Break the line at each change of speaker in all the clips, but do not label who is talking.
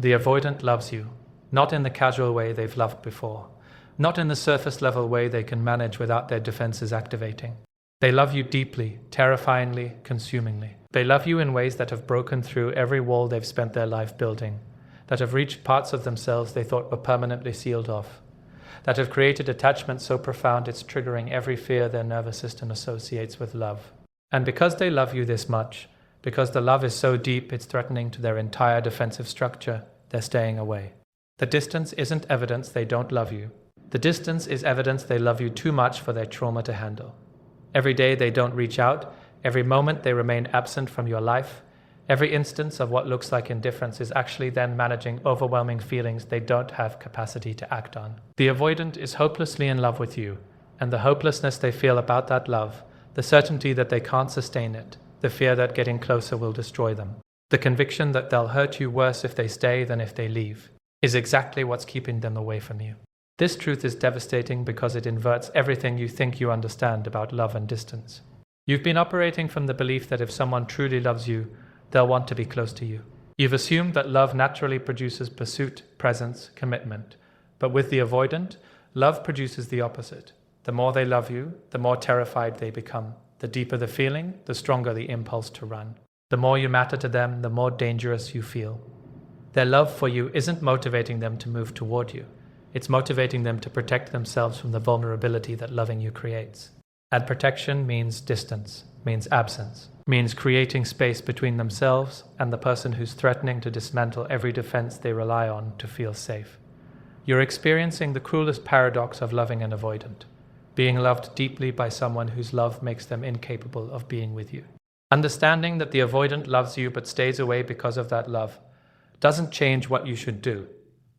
The avoidant loves you, not in the casual way they've loved before, not in the surface level way they can manage without their defenses activating. They love you deeply, terrifyingly, consumingly. They love you in ways that have broken through every wall they've spent their life building, that have reached parts of themselves they thought were permanently sealed off, that have created attachment so profound it's triggering every fear their nervous system associates with love. And because they love you this much, because the love is so deep it's threatening to their entire defensive structure, they're staying away. The distance isn't evidence they don't love you. The distance is evidence they love you too much for their trauma to handle. Every day they don't reach out, every moment they remain absent from your life, every instance of what looks like indifference is actually then managing overwhelming feelings they don't have capacity to act on. The avoidant is hopelessly in love with you, and the hopelessness they feel about that love, the certainty that they can't sustain it, the fear that getting closer will destroy them, the conviction that they'll hurt you worse if they stay than if they leave, is exactly what's keeping them away from you. This truth is devastating because it inverts everything you think you understand about love and distance. You've been operating from the belief that if someone truly loves you, they'll want to be close to you. You've assumed that love naturally produces pursuit, presence, commitment. But with the avoidant, love produces the opposite. The more they love you, the more terrified they become. The deeper the feeling, the stronger the impulse to run. The more you matter to them, the more dangerous you feel. Their love for you isn't motivating them to move toward you. It's motivating them to protect themselves from the vulnerability that loving you creates. And protection means distance, means absence, means creating space between themselves and the person who's threatening to dismantle every defense they rely on to feel safe. You're experiencing the cruelest paradox of loving an avoidant, being loved deeply by someone whose love makes them incapable of being with you. Understanding that the avoidant loves you but stays away because of that love doesn't change what you should do.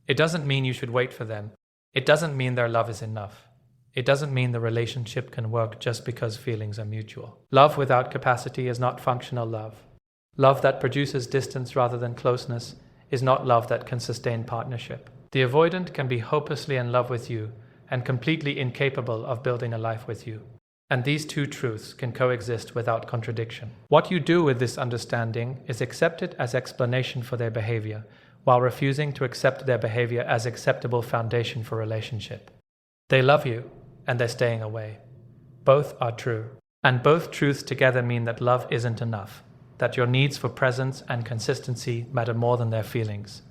It doesn't mean you should wait for them. It doesn't mean their love is enough. It doesn't mean the relationship can work just because feelings are mutual. Love without capacity is not functional love. Love that produces distance rather than closeness is not love that can sustain partnership. The avoidant can be hopelessly in love with you and completely incapable of building a life with you. And these two truths can coexist without contradiction. What you do with this understanding is accept it as explanation for their behavior, while refusing to accept their behavior as acceptable foundation for relationship. They love you, and they're staying away. Both are true. And both truths together mean that love isn't enough, that your needs for presence and consistency matter more than their feelings,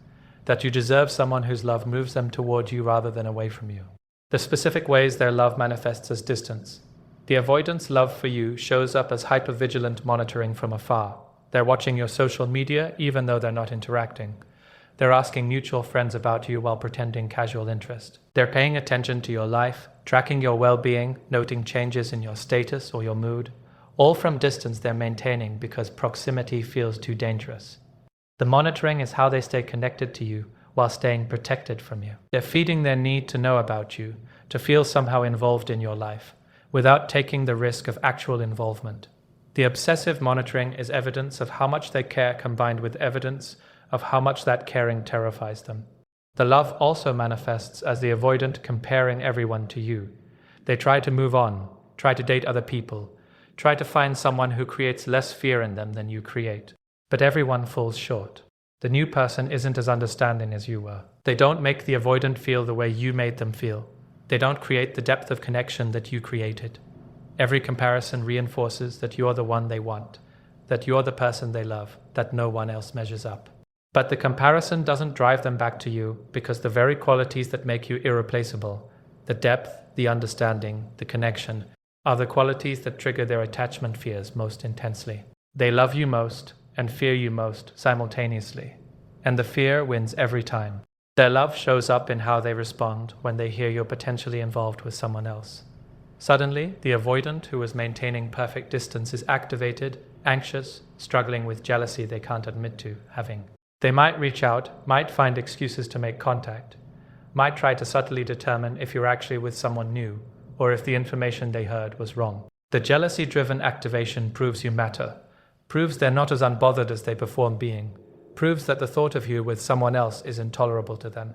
that you deserve someone whose love moves them toward you rather than away from you. The specific ways their love manifests as distance. The avoidant's love for you shows up as hypervigilant monitoring from afar. They're watching your social media even though they're not interacting. They're asking mutual friends about you while pretending casual interest. They're paying attention to your life, tracking your well-being, noting changes in your status or your mood, all from distance they're maintaining because proximity feels too dangerous. The monitoring is how they stay connected to you while staying protected from you. They're feeding their need to know about you, to feel somehow involved in your life, without taking the risk of actual involvement. The obsessive monitoring is evidence of how much they care combined with evidence of how much that caring terrifies them. The love also manifests as the avoidant comparing everyone to you. They try to move on, try to date other people, try to find someone who creates less fear in them than you create. But everyone falls short. The new person isn't as understanding as you were. They don't make the avoidant feel the way you made them feel. They don't create the depth of connection that you created. Every comparison reinforces that you're the one they want, that you're the person they love, that no one else measures up. But the comparison doesn't drive them back to you because the very qualities that make you irreplaceable, the depth, the understanding, the connection, are the qualities that trigger their attachment fears most intensely. They love you most and fear you most simultaneously, and the fear wins every time. Their love shows up in how they respond when they hear you're potentially involved with someone else. Suddenly, the avoidant who is maintaining perfect distance is activated, anxious, struggling with jealousy they can't admit to having. They might reach out, might find excuses to make contact, might try to subtly determine if you're actually with someone new, or if the information they heard was wrong. The jealousy-driven activation proves you matter, proves they're not as unbothered as they perform being, proves that the thought of you with someone else is intolerable to them.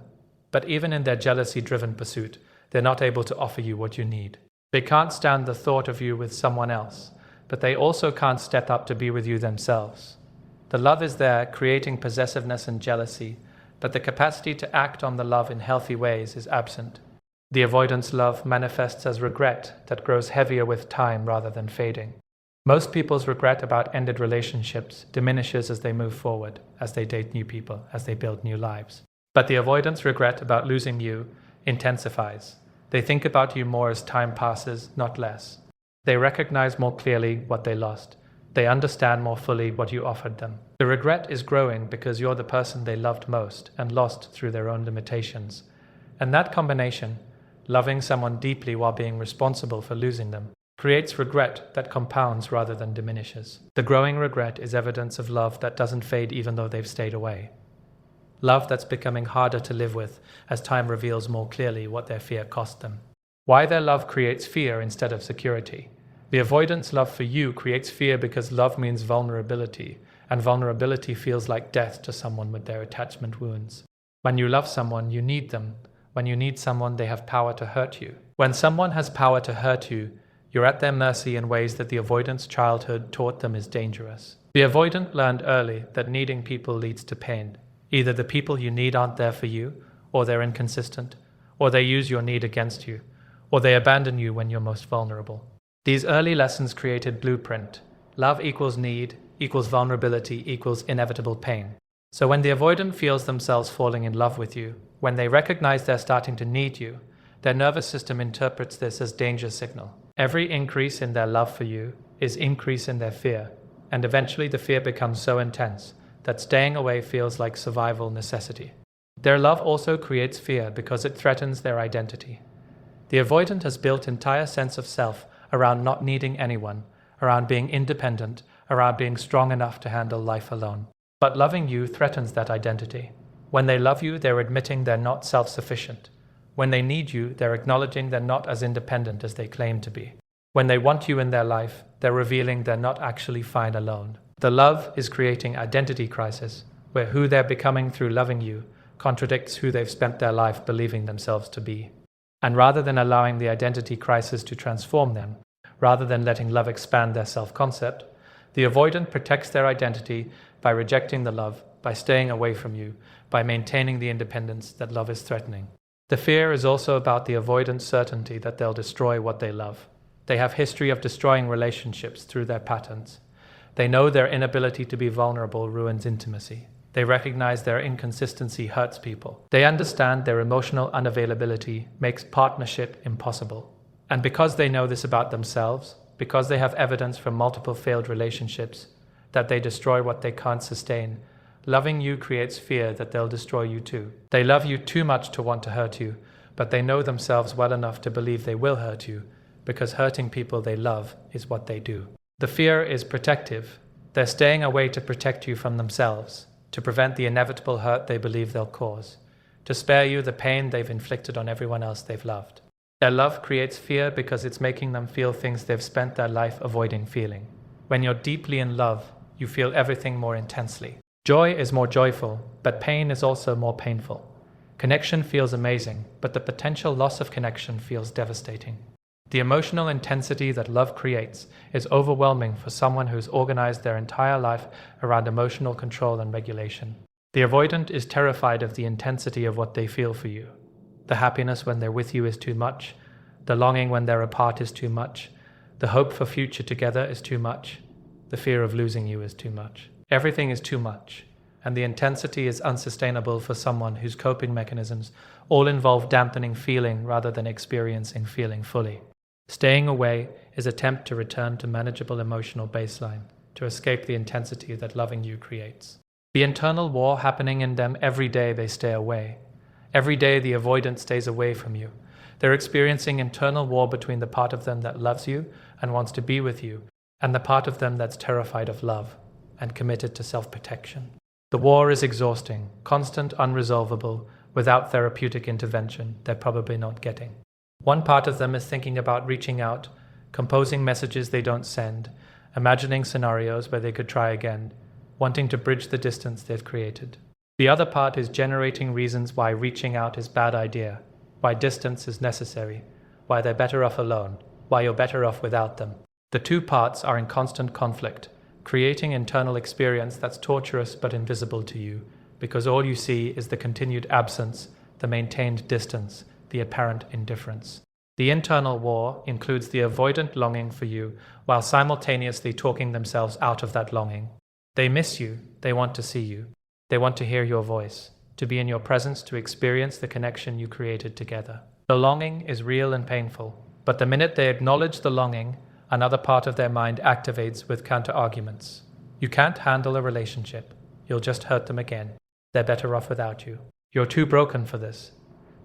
But even in their jealousy-driven pursuit, they're not able to offer you what you need. They can't stand the thought of you with someone else, but they also can't step up to be with you themselves. The love is there, creating possessiveness and jealousy, but the capacity to act on the love in healthy ways is absent. The avoidance love manifests as regret that grows heavier with time rather than fading. Most people's regret about ended relationships diminishes as they move forward, as they date new people, as they build new lives. But the avoidance regret about losing you intensifies. They think about you more as time passes, not less. They recognize more clearly what they lost. They understand more fully what you offered them. The regret is growing because you're the person they loved most and lost through their own limitations. And that combination, loving someone deeply while being responsible for losing them, creates regret that compounds rather than diminishes. The growing regret is evidence of love that doesn't fade even though they've stayed away. Love that's becoming harder to live with as time reveals more clearly what their fear cost them. Why their love creates fear instead of security. The avoidance love for you creates fear because love means vulnerability, and vulnerability feels like death to someone with their attachment wounds. When you love someone, you need them. When you need someone, they have power to hurt you. When someone has power to hurt you, you're at their mercy in ways that the avoidance childhood taught them is dangerous. The avoidant learned early that needing people leads to pain. Either the people you need aren't there for you, or they're inconsistent, or they use your need against you, or they abandon you when you're most vulnerable. These early lessons created blueprint. Love equals need, equals vulnerability, equals inevitable pain. So when the avoidant feels themselves falling in love with you, when they recognize they're starting to need you, their nervous system interprets this as danger signal. Every increase in their love for you is increase in their fear, and eventually the fear becomes so intense that staying away feels like survival necessity. Their love also creates fear because it threatens their identity. The avoidant has built an entire sense of self around not needing anyone, around being independent, around being strong enough to handle life alone. But loving you threatens that identity. When they love you, they're admitting they're not self-sufficient. When they need you, they're acknowledging they're not as independent as they claim to be. When they want you in their life, they're revealing they're not actually fine alone. The love is creating identity crisis, where who they're becoming through loving you contradicts who they've spent their life believing themselves to be. And rather than allowing the identity crisis to transform them, rather than letting love expand their self-concept, the avoidant protects their identity by rejecting the love, by staying away from you, by maintaining the independence that love is threatening. The fear is also about the avoidant's certainty that they'll destroy what they love. They have history of destroying relationships through their patterns. They know their inability to be vulnerable ruins intimacy. They recognize their inconsistency hurts people. They understand their emotional unavailability makes partnership impossible. And because they know this about themselves, because they have evidence from multiple failed relationships that they destroy what they can't sustain, loving you creates fear that they'll destroy you too. They love you too much to want to hurt you, but they know themselves well enough to believe they will hurt you, because hurting people they love is what they do. The fear is protective. They're staying away to protect you from themselves, to prevent the inevitable hurt they believe they'll cause, to spare you the pain they've inflicted on everyone else they've loved. Their love creates fear because it's making them feel things they've spent their life avoiding feeling. When you're deeply in love, you feel everything more intensely. Joy is more joyful, but pain is also more painful. Connection feels amazing, but the potential loss of connection feels devastating. The emotional intensity that love creates is overwhelming for someone who's organized their entire life around emotional control and regulation. The avoidant is terrified of the intensity of what they feel for you. The happiness when they're with you is too much. The longing when they're apart is too much. The hope for future together is too much. The fear of losing you is too much. Everything is too much, and the intensity is unsustainable for someone whose coping mechanisms all involve dampening feeling rather than experiencing feeling fully. Staying away is an attempt to return to manageable emotional baseline, to escape the intensity that loving you creates. The internal war happening in them every day they stay away. Every day the avoidant stays away from you. They're experiencing internal war between the part of them that loves you and wants to be with you, and the part of them that's terrified of love and committed to self-protection. The war is exhausting, constant, unresolvable. Without therapeutic intervention, they're probably not getting. One part of them is thinking about reaching out, composing messages they don't send, imagining scenarios where they could try again, wanting to bridge the distance they've created. The other part is generating reasons why reaching out is a bad idea, why distance is necessary, why they're better off alone, why you're better off without them. The two parts are in constant conflict, creating internal experience that's torturous but invisible to you, because all you see is the continued absence, the maintained distance, the apparent indifference. The internal war includes the avoidant longing for you while simultaneously talking themselves out of that longing. They miss you, they want to see you, they want to hear your voice, to be in your presence, to experience the connection you created together. The longing is real and painful, but the minute they acknowledge the longing, another part of their mind activates with counter-arguments. You can't handle a relationship. You'll just hurt them again. They're better off without you. You're too broken for this.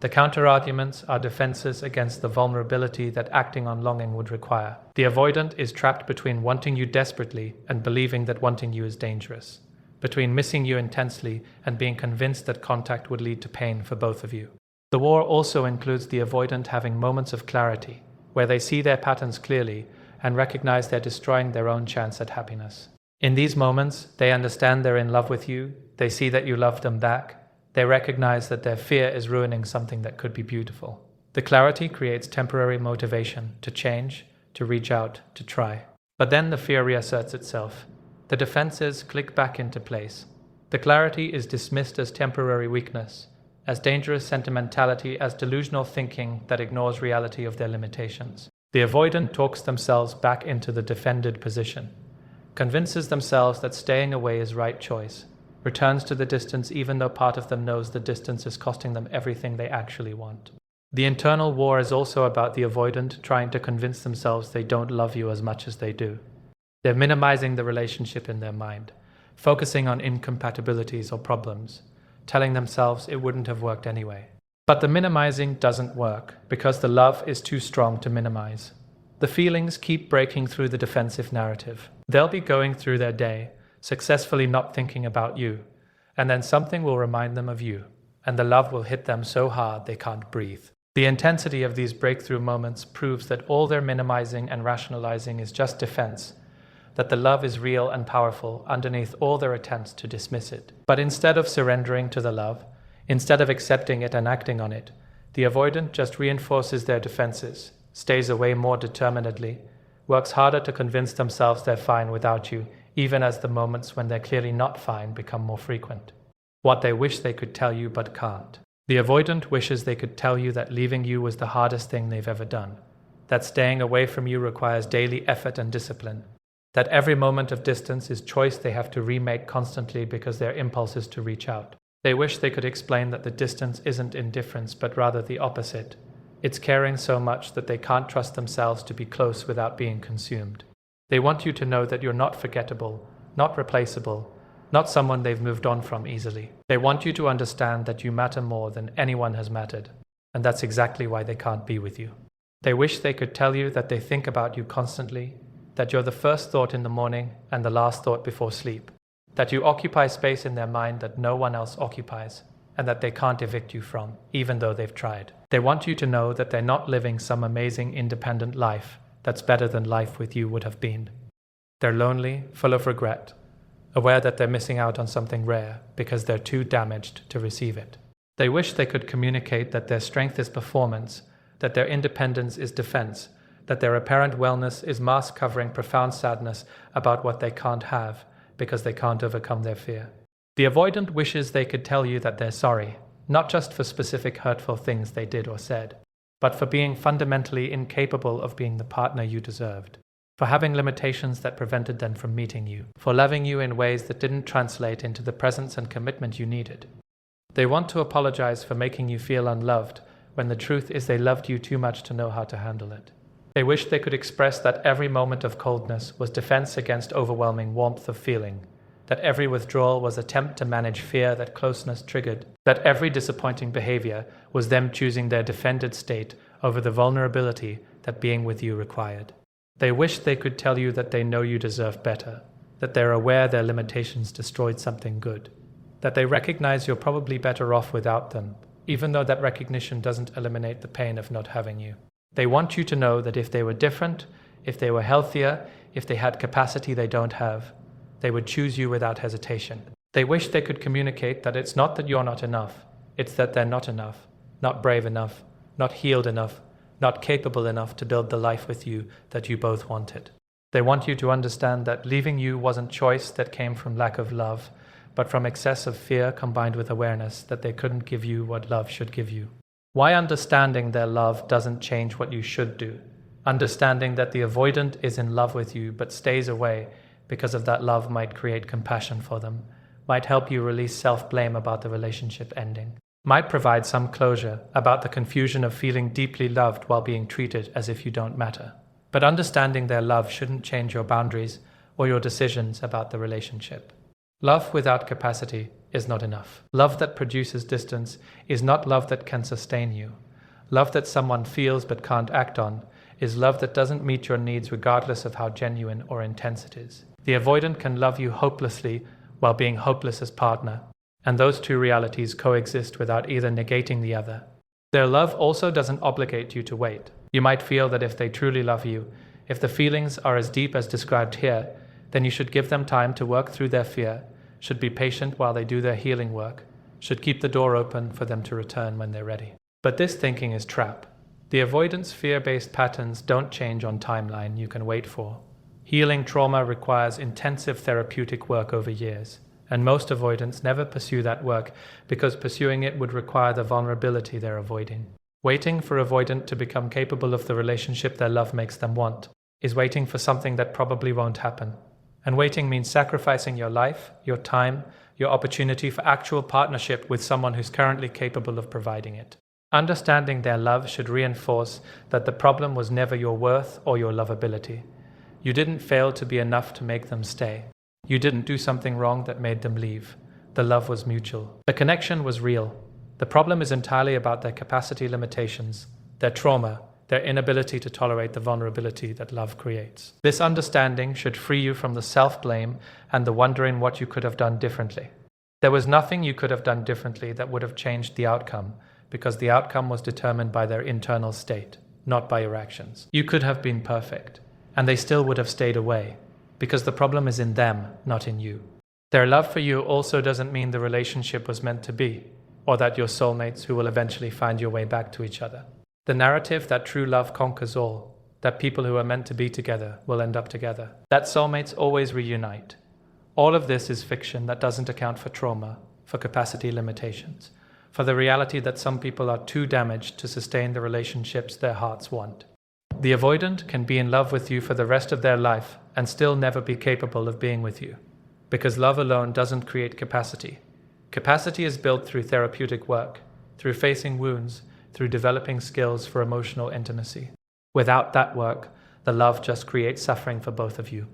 The counter-arguments are defenses against the vulnerability that acting on longing would require. The avoidant is trapped between wanting you desperately and believing that wanting you is dangerous, between missing you intensely and being convinced that contact would lead to pain for both of you. The war also includes the avoidant having moments of clarity, where they see their patterns clearly and recognize they're destroying their own chance at happiness. In these moments, they understand they're in love with you, they see that you love them back, they recognize that their fear is ruining something that could be beautiful. The clarity creates temporary motivation to change, to reach out, to try. But then the fear reasserts itself. The defenses click back into place. The clarity is dismissed as temporary weakness, as dangerous sentimentality, as delusional thinking that ignores reality of their limitations. The avoidant talks themselves back into the defended position, convinces themselves that staying away is right choice, returns to the distance even though part of them knows the distance is costing them everything they actually want. The internal war is also about the avoidant trying to convince themselves they don't love you as much as they do. They're minimizing the relationship in their mind, focusing on incompatibilities or problems, telling themselves it wouldn't have worked anyway. But the minimizing doesn't work because the love is too strong to minimize. The feelings keep breaking through the defensive narrative. They'll be going through their day, successfully not thinking about you, and then something will remind them of you, and the love will hit them so hard they can't breathe. The intensity of these breakthrough moments proves that all their minimizing and rationalizing is just defense, that the love is real and powerful underneath all their attempts to dismiss it. But instead of surrendering to the love, instead of accepting it and acting on it, the avoidant just reinforces their defenses, stays away more determinedly, works harder to convince themselves they're fine without you, even as the moments when they're clearly not fine become more frequent. What they wish they could tell you but can't. The avoidant wishes they could tell you that leaving you was the hardest thing they've ever done, that staying away from you requires daily effort and discipline, that every moment of distance is choice they have to remake constantly because their impulse is to reach out. They wish they could explain that the distance isn't indifference but rather the opposite. It's caring so much that they can't trust themselves to be close without being consumed. They want you to know that you're not forgettable, not replaceable, not someone they've moved on from easily. They want you to understand that you matter more than anyone has mattered, and that's exactly why they can't be with you. They wish they could tell you that they think about you constantly, that you're the first thought in the morning and the last thought before sleep, that you occupy space in their mind that no one else occupies, and that they can't evict you from, even though they've tried. They want you to know that they're not living some amazing independent life that's better than life with you would have been. They're lonely, full of regret, aware that they're missing out on something rare because they're too damaged to receive it. They wish they could communicate that their strength is performance, that their independence is defense, that their apparent wellness is mask covering profound sadness about what they can't have because they can't overcome their fear. The avoidant wishes they could tell you that they're sorry, not just for specific hurtful things they did or said, but for being fundamentally incapable of being the partner you deserved, for having limitations that prevented them from meeting you, for loving you in ways that didn't translate into the presence and commitment you needed. They want to apologize for making you feel unloved when the truth is they loved you too much to know how to handle it. They wish they could express that every moment of coldness was defense against overwhelming warmth of feeling, that every withdrawal was attempt to manage fear that closeness triggered, that every disappointing behavior was them choosing their defended state over the vulnerability that being with you required. They wish they could tell you that they know you deserve better, that they're aware their limitations destroyed something good, that they recognize you're probably better off without them, even though that recognition doesn't eliminate the pain of not having you. They want you to know that if they were different, if they were healthier, if they had capacity they don't have, they would choose you without hesitation. They wish they could communicate that it's not that you're not enough, it's that they're not enough, not brave enough, not healed enough, not capable enough to build the life with you that you both wanted. They want you to understand that leaving you wasn't choice that came from lack of love, but from excessive fear combined with awareness that they couldn't give you what love should give you. Why understanding their love doesn't change what you should do. Understanding that the avoidant is in love with you but stays away because of that love might create compassion for them, might help you release self-blame about the relationship ending, might provide some closure about the confusion of feeling deeply loved while being treated as if you don't matter. But understanding their love shouldn't change your boundaries or your decisions about the relationship. Love without capacity is not enough. Love that produces distance is not love that can sustain you. Love that someone feels but can't act on is love that doesn't meet your needs regardless of how genuine or intense it is. The avoidant can love you hopelessly while being hopeless as partner, and those two realities coexist without either negating the other. Their love also doesn't obligate you to wait. You might feel that if they truly love you, if the feelings are as deep as described here, then you should give them time to work through their fear, should be patient while they do their healing work, should keep the door open for them to return when they're ready. But this thinking is trap. The avoidance fear-based patterns don't change on timeline you can wait for. Healing trauma requires intensive therapeutic work over years, and most avoidants never pursue that work because pursuing it would require the vulnerability they're avoiding. Waiting for avoidant to become capable of the relationship their love makes them want is waiting for something that probably won't happen. And waiting means sacrificing your life, your time, your opportunity for actual partnership with someone who's currently capable of providing it. Understanding their love should reinforce that the problem was never your worth or your lovability. You didn't fail to be enough to make them stay. You didn't do something wrong that made them leave. The love was mutual. The connection was real. The problem is entirely about their capacity limitations, their trauma, their inability to tolerate the vulnerability that love creates. This understanding should free you from the self-blame and the wondering what you could have done differently. There was nothing you could have done differently that would have changed the outcome, because the outcome was determined by their internal state, not by your actions. You could have been perfect, and they still would have stayed away, because the problem is in them, not in you. Their love for you also doesn't mean the relationship was meant to be, or that you're soulmates who will eventually find your way back to each other. The narrative that true love conquers all, that people who are meant to be together will end up together, that soulmates always reunite. All of this is fiction that doesn't account for trauma, for capacity limitations, for the reality that some people are too damaged to sustain the relationships their hearts want. The avoidant can be in love with you for the rest of their life and still never be capable of being with you, because love alone doesn't create capacity. Capacity is built through therapeutic work, through facing wounds, through developing skills for emotional intimacy. Without that work, the love just creates suffering for both of you.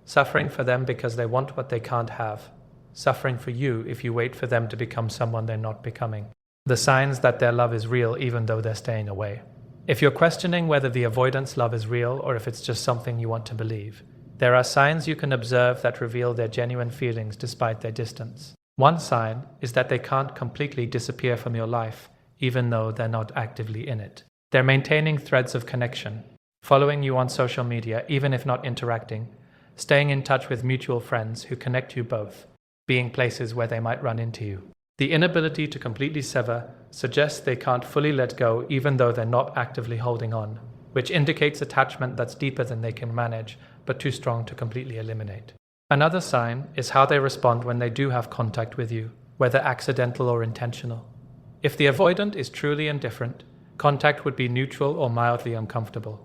Suffering for them because they want what they can't have. Suffering for you if you wait for them to become someone they're not becoming. The signs that their love is real even though they're staying away. If you're questioning whether the avoidance love is real or if it's just something you want to believe, there are signs you can observe that reveal their genuine feelings despite their distance. One sign is that they can't completely disappear from your life, even though they're not actively in it. They're maintaining threads of connection, following you on social media even if not interacting, staying in touch with mutual friends who connect you both, being places where they might run into you. The inability to completely sever suggests they can't fully let go even though they're not actively holding on, which indicates attachment that's deeper than they can manage but too strong to completely eliminate. Another sign is how they respond when they do have contact with you, whether accidental or intentional. If the avoidant is truly indifferent, contact would be neutral or mildly uncomfortable.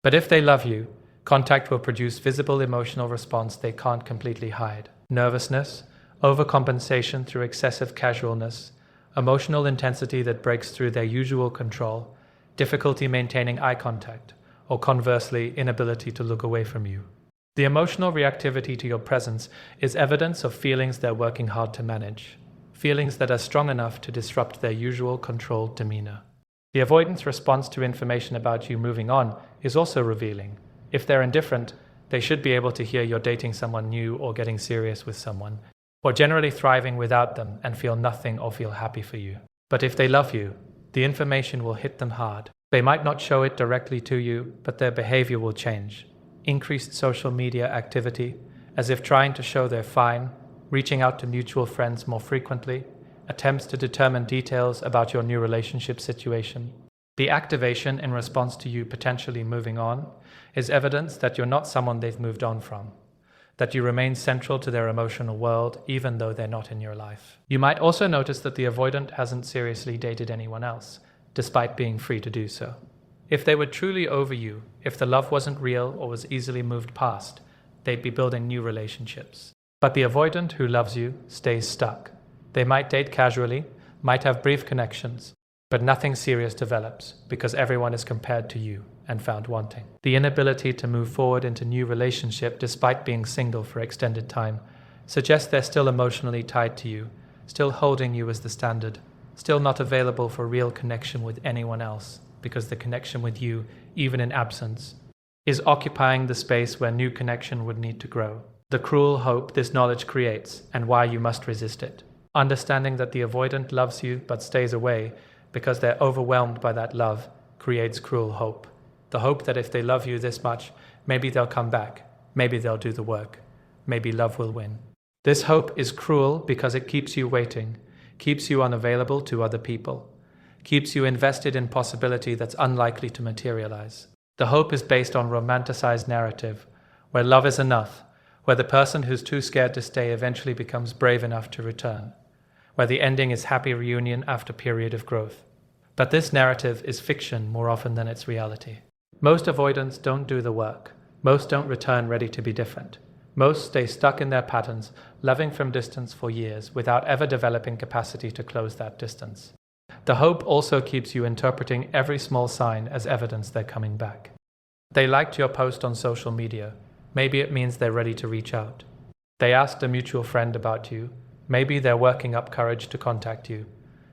But if they love you, contact will produce visible emotional response they can't completely hide. Nervousness, overcompensation through excessive casualness, emotional intensity that breaks through their usual control, difficulty maintaining eye contact, or conversely, inability to look away from you. The emotional reactivity to your presence is evidence of feelings they're working hard to manage, feelings that are strong enough to disrupt their usual controlled demeanor. The avoidant's response to information about you moving on is also revealing. If they're indifferent, they should be able to hear you're dating someone new or getting serious with someone, or generally thriving without them and feel nothing or feel happy for you. But if they love you, the information will hit them hard. They might not show it directly to you, but their behavior will change. Increased social media activity, as if trying to show they're fine, reaching out to mutual friends more frequently, attempts to determine details about your new relationship situation. The activation in response to you potentially moving on is evidence that you're not someone they've moved on from. that you remain central to their emotional world even though they're not in your life. You might also notice that the avoidant hasn't seriously dated anyone else, despite being free to do so. If they were truly over you, if the love wasn't real or was easily moved past, they'd be building new relationships. But the avoidant who loves you stays stuck. They might date casually, might have brief connections, but nothing serious develops because everyone is compared to you and found wanting. The inability to move forward into new relationship despite being single for extended time suggests they're still emotionally tied to you, still holding you as the standard, still not available for real connection with anyone else because the connection with you, even in absence, is occupying the space where new connection would need to grow. The cruel hope this knowledge creates and why you must resist it. Understanding that the avoidant loves you but stays away because they're overwhelmed by that love creates cruel hope. The hope that if they love you this much, maybe they'll come back, maybe they'll do the work, maybe love will win. This hope is cruel because it keeps you waiting, keeps you unavailable to other people, keeps you invested in possibility that's unlikely to materialize. The hope is based on romanticized narrative, where love is enough, where the person who's too scared to stay eventually becomes brave enough to return, where the ending is happy reunion after period of growth. But this narrative is fiction more often than it's reality. Most avoidants don't do the work. Most don't return ready to be different. Most stay stuck in their patterns, loving from distance for years without ever developing capacity to close that distance. The hope also keeps you interpreting every small sign as evidence they're coming back. They liked your post on social media. Maybe it means they're ready to reach out. They asked a mutual friend about you. Maybe they're working up courage to contact you.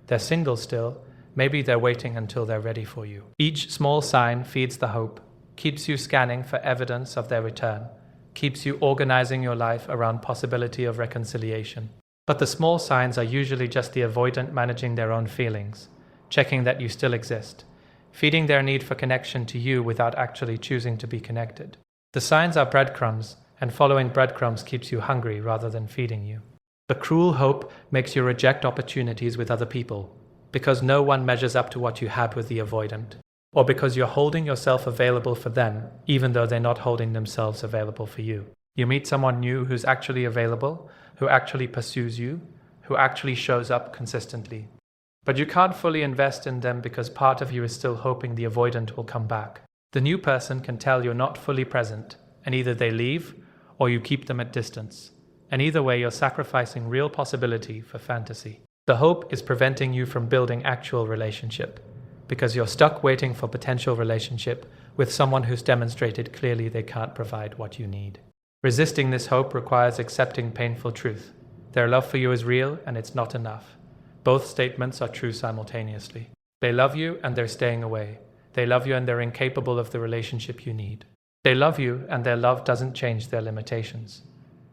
They're single still. Maybe they're waiting until they're ready for you. Each small sign feeds the hope, keeps you scanning for evidence of their return, keeps you organizing your life around possibility of reconciliation. But the small signs are usually just the avoidant managing their own feelings, checking that you still exist, feeding their need for connection to you without actually choosing to be connected. The signs are breadcrumbs, and following breadcrumbs keeps you hungry rather than feeding you. The cruel hope makes you reject opportunities with other people, because no one measures up to what you had with the avoidant, or because you're holding yourself available for them, even though they're not holding themselves available for you. You meet someone new who's actually available, who actually pursues you, who actually shows up consistently. But you can't fully invest in them because part of you is still hoping the avoidant will come back. The new person can tell you're not fully present, and either they leave or you keep them at distance. And either way, you're sacrificing real possibility for fantasy. The hope is preventing you from building actual relationship, because you're stuck waiting for potential relationship with someone who's demonstrated clearly they can't provide what you need. Resisting this hope requires accepting painful truth. Their love for you is real and it's not enough. Both statements are true simultaneously. They love you and they're staying away. They love you and they're incapable of the relationship you need. They love you and their love doesn't change their limitations.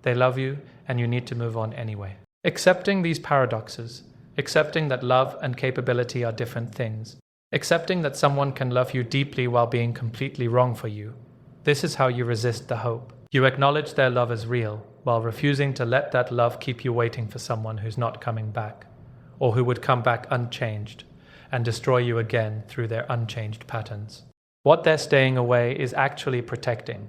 They love you and you need to move on anyway. Accepting these paradoxes, accepting that love and capability are different things, accepting that someone can love you deeply while being completely wrong for you, this is how you resist the hope. You acknowledge their love as real, while refusing to let that love keep you waiting for someone who's not coming back, or who would come back unchanged, and destroy you again through their unchanged patterns. What they're staying away is actually protecting.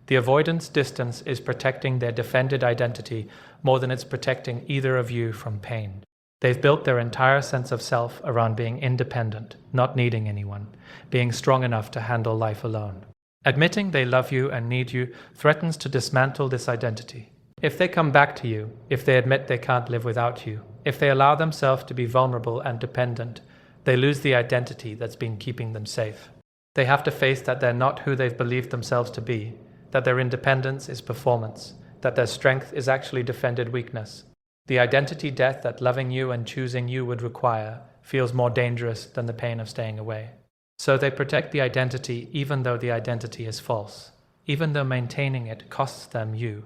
The avoidance distance is protecting their defended identity more than it's protecting either of you from pain. They've built their entire sense of self around being independent, not needing anyone, being strong enough to handle life alone. Admitting they love you and need you threatens to dismantle this identity. If they come back to you, if they admit they can't live without you, if they allow themselves to be vulnerable and dependent, they lose the identity that's been keeping them safe. They have to face that they're not who they've believed themselves to be, that their independence is performance, that their strength is actually defended weakness. The identity death that loving you and choosing you would require feels more dangerous than the pain of staying away. So they protect the identity even though the identity is false, even though maintaining it costs them you.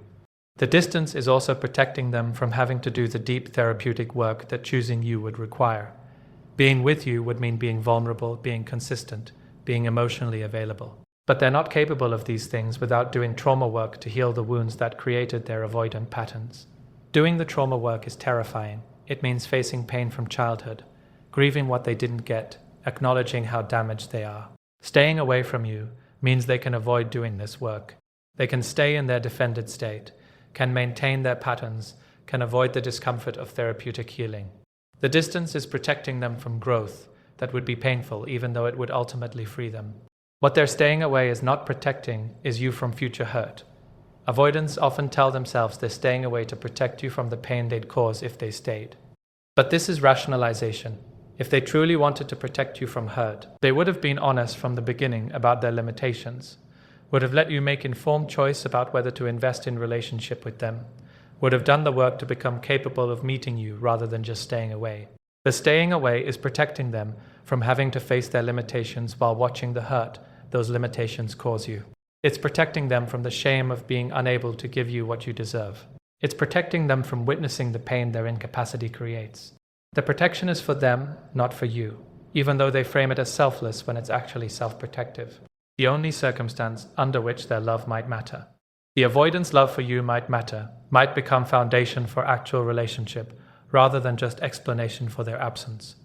The distance is also protecting them from having to do the deep therapeutic work that choosing you would require. Being with you would mean being vulnerable, being consistent, being emotionally available. But they're not capable of these things without doing trauma work to heal the wounds that created their avoidant patterns. Doing the trauma work is terrifying. It means facing pain from childhood, grieving what they didn't get, acknowledging how damaged they are. Staying away from you means they can avoid doing this work. They can stay in their defended state, can maintain their patterns, can avoid the discomfort of therapeutic healing. The distance is protecting them from growth that would be painful, even though it would ultimately free them. What they're staying away is not protecting is you from future hurt. Avoidants often tell themselves they're staying away to protect you from the pain they'd cause if they stayed. But this is rationalization. If they truly wanted to protect you from hurt, they would have been honest from the beginning about their limitations, would have let you make informed choice about whether to invest in relationship with them, would have done the work to become capable of meeting you rather than just staying away. The staying away is protecting them from having to face their limitations while watching the hurt those limitations cause you. It's protecting them from the shame of being unable to give you what you deserve. It's protecting them from witnessing the pain their incapacity creates. The protection is for them, not for you, even though they frame it as selfless when it's actually self-protective. The only circumstance under which their love might matter. The avoidance love for you might matter, might become foundation for actual relationship, rather than just explanation for their absence,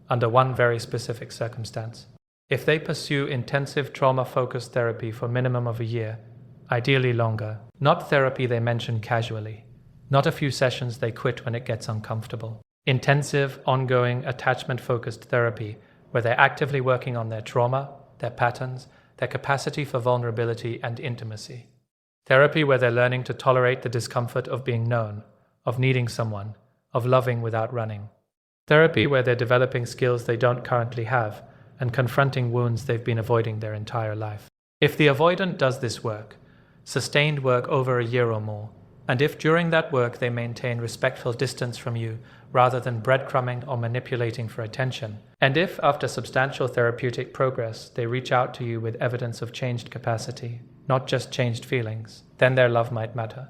under one very specific circumstance. If they pursue intensive trauma-focused therapy for minimum of a year, ideally longer, not therapy they mention casually, not a few sessions they quit when it gets uncomfortable. Intensive, ongoing, attachment-focused therapy where they're actively working on their trauma, their patterns, their capacity for vulnerability and intimacy. Therapy where they're learning to tolerate the discomfort of being known, of needing someone, of loving without running. Therapy where they're developing skills they don't currently have and confronting wounds they've been avoiding their entire life. If the avoidant does this work, sustained work over a year or more, and if during that work they maintain respectful distance from you rather than breadcrumbing or manipulating for attention, and if after substantial therapeutic progress they reach out to you with evidence of changed capacity, not just changed feelings, then their love might matter.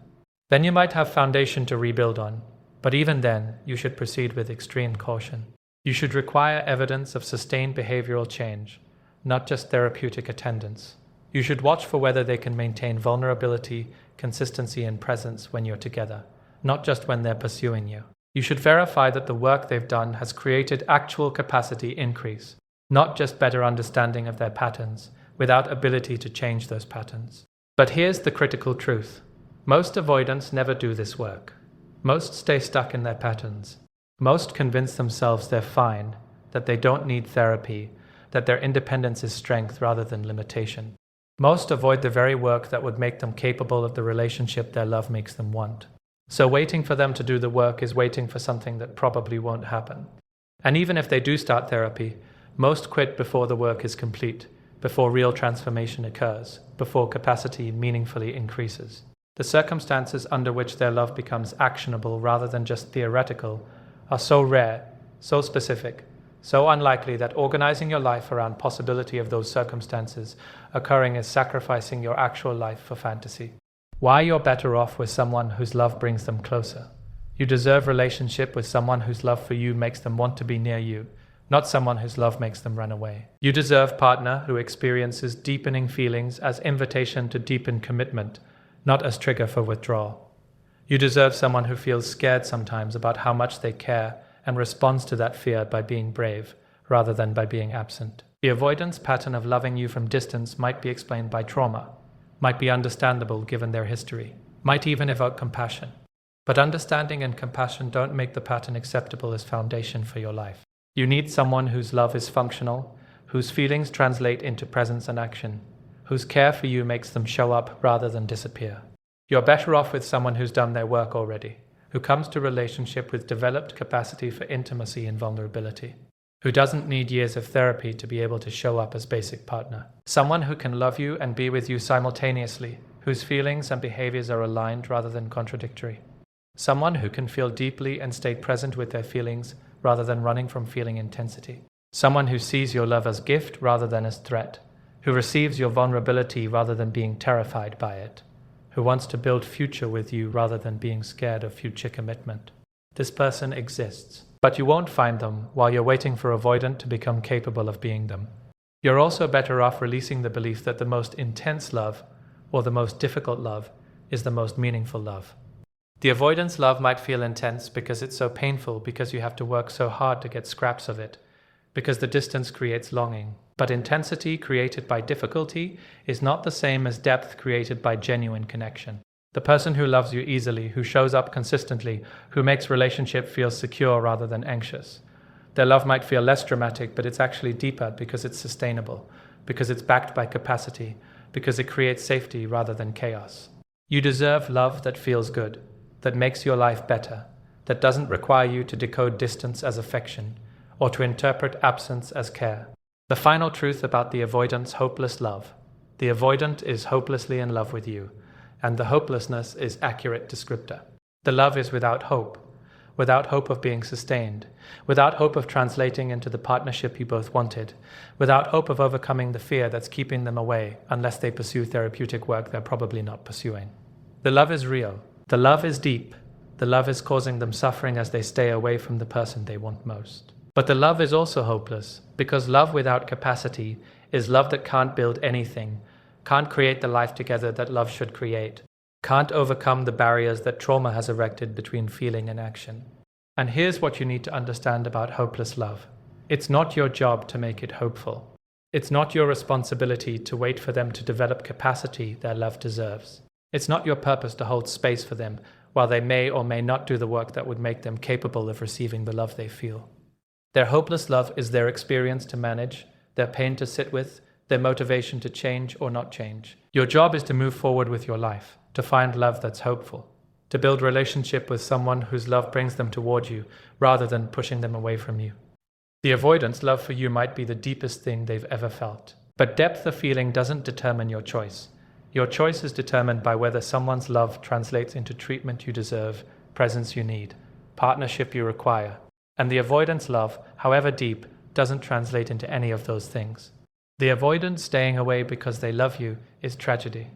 Then you might have foundation to rebuild on, but even then you should proceed with extreme caution. You should require evidence of sustained behavioral change, not just therapeutic attendance. You should watch for whether they can maintain vulnerability, consistency, and presence when you're together, not just when they're pursuing you. You should verify that the work they've done has created actual capacity increase, not just better understanding of their patterns, without ability to change those patterns. But here's the critical truth. Most avoidants never do this work. Most stay stuck in their patterns. Most convince themselves they're fine, that they don't need therapy, that their independence is strength rather than limitation. Most avoid the very work that would make them capable of the relationship their love makes them want. So waiting for them to do the work is waiting for something that probably won't happen. And even if they do start therapy, most quit before the work is complete, before real transformation occurs, before capacity meaningfully increases. The circumstances under which their love becomes actionable rather than just theoretical are so rare, so specific, so unlikely that organizing your life around possibility of those circumstances occurring is sacrificing your actual life for fantasy. Why you're better off with someone whose love brings them closer. You deserve relationship with someone whose love for you makes them want to be near you, not someone whose love makes them run away. You deserve partner who experiences deepening feelings as invitation to deepen commitment, not as trigger for withdrawal. You deserve someone who feels scared sometimes about how much they care and responds to that fear by being brave, rather than by being absent. The avoidance pattern of loving you from distance might be explained by trauma, might be understandable given their history, might even evoke compassion. But understanding and compassion don't make the pattern acceptable as foundation for your life. You need someone whose love is functional, whose feelings translate into presence and action, whose care for you makes them show up rather than disappear. You're better off with someone who's done their work already, who comes to relationship with developed capacity for intimacy and vulnerability, who doesn't need years of therapy to be able to show up as basic partner. Someone who can love you and be with you simultaneously, whose feelings and behaviors are aligned rather than contradictory. Someone who can feel deeply and stay present with their feelings rather than running from feeling intensity. Someone who sees your love as gift rather than as threat, who receives your vulnerability rather than being terrified by it, who wants to build future with you rather than being scared of future commitment. This person exists, but you won't find them while you're waiting for avoidant to become capable of being them. You're also better off releasing the belief that the most intense love, or the most difficult love, is the most meaningful love. The avoidance love might feel intense because it's so painful, because you have to work so hard to get scraps of it, because the distance creates longing. But intensity created by difficulty is not the same as depth created by genuine connection. The person who loves you easily, who shows up consistently, who makes relationship feel secure rather than anxious. Their love might feel less dramatic, but it's actually deeper because it's sustainable, because it's backed by capacity, because it creates safety rather than chaos. You deserve love that feels good, that makes your life better, that doesn't require you to decode distance as affection or to interpret absence as care. The final truth about the avoidant's hopeless love. The avoidant is hopelessly in love with you, and the hopelessness is accurate descriptor. The love is without hope of being sustained, without hope of translating into the partnership you both wanted, without hope of overcoming the fear that's keeping them away unless they pursue therapeutic work they're probably not pursuing. The love is real. The love is deep. The love is causing them suffering as they stay away from the person they want most. But the love is also hopeless, because love without capacity is love that can't build anything, can't create the life together that love should create, can't overcome the barriers that trauma has erected between feeling and action. And here's what you need to understand about hopeless love. It's not your job to make it hopeful. It's not your responsibility to wait for them to develop capacity their love deserves. It's not your purpose to hold space for them while they may or may not do the work that would make them capable of receiving the love they feel. Their hopeless love is their experience to manage, their pain to sit with, their motivation to change or not change. Your job is to move forward with your life, to find love that's hopeful, to build relationship with someone whose love brings them toward you rather than pushing them away from you. The avoidant's love for you might be the deepest thing they've ever felt, but depth of feeling doesn't determine your choice. Your choice is determined by whether someone's love translates into treatment you deserve, presence you need, partnership you require. And the avoidant's love, however deep, doesn't translate into any of those things. The avoidant staying away because they love you is tragedy,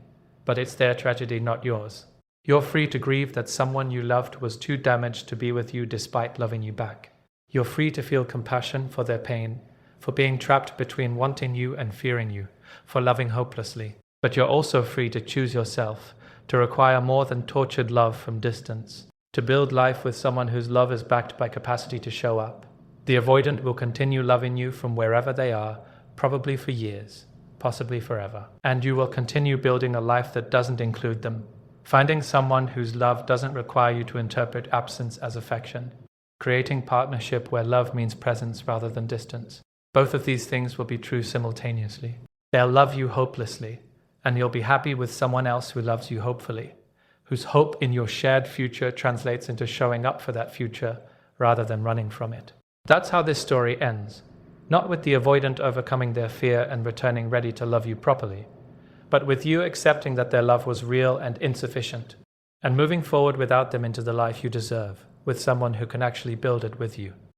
but it's their tragedy, not yours. You're free to grieve that someone you loved was too damaged to be with you despite loving you back. You're free to feel compassion for their pain, for being trapped between wanting you and fearing you, for loving hopelessly. But you're also free to choose yourself, to require more than tortured love from distance, to build life with someone whose love is backed by capacity to show up. The avoidant will continue loving you from wherever they are, probably for years, possibly forever. And you will continue building a life that doesn't include them, finding someone whose love doesn't require you to interpret absence as affection, creating partnership where love means presence rather than distance. Both of these things will be true simultaneously. They'll love you hopelessly, and you'll be happy with someone else who loves you hopefully, whose hope in your shared future translates into showing up for that future rather than running from it. That's how this story ends, not with the avoidant overcoming their fear and returning ready to love you properly, but with you accepting that their love was real and insufficient, and moving forward without them into the life you deserve, with someone who can actually build it with you.